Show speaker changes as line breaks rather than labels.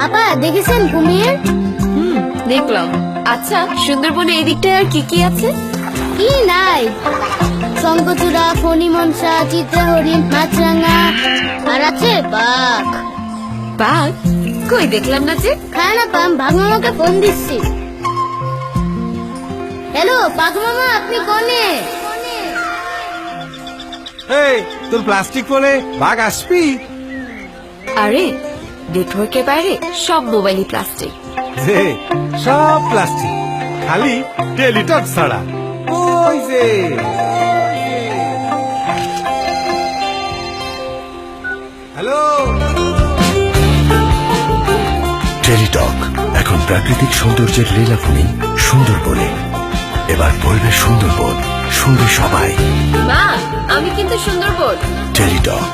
আপা দেখেছেন কুমির?
দেখলাম। আচ্ছা, সুন্দরবনে এই দিকটায় আর কি কি আছে?
কি নাই, শঙ্খচূড়া, ফণি মনসা, চিত্রা হরিণ, মাছরাঙা, আর আছে বাঘ।
বাঘ? কই দেখলাম না যে।
হ্যাঁ না পাম, বাঘ মামাকে ফোন দিচ্ছি। হ্যালো বাঘ মামা, আপনি কোনে?
এই তোর প্লাস্টিক বলে বাঘ আসবি?
আরে নেটওয়ার্কের বাইরে সব মোবাইলই প্লাস্টিক।
যে সব প্লাস্টিক, খালি টেলিটক ছাড়া। ওই যে হ্যালো,
টেলিটক এখন প্রাকৃতিক সৌন্দর্যের লীলাভূমি সুন্দরবনে। এবার বলবে সুন্দরবন, শুনবে সবাই।
মা, আমি কিন্তু সুন্দরবন।
টেলিটক।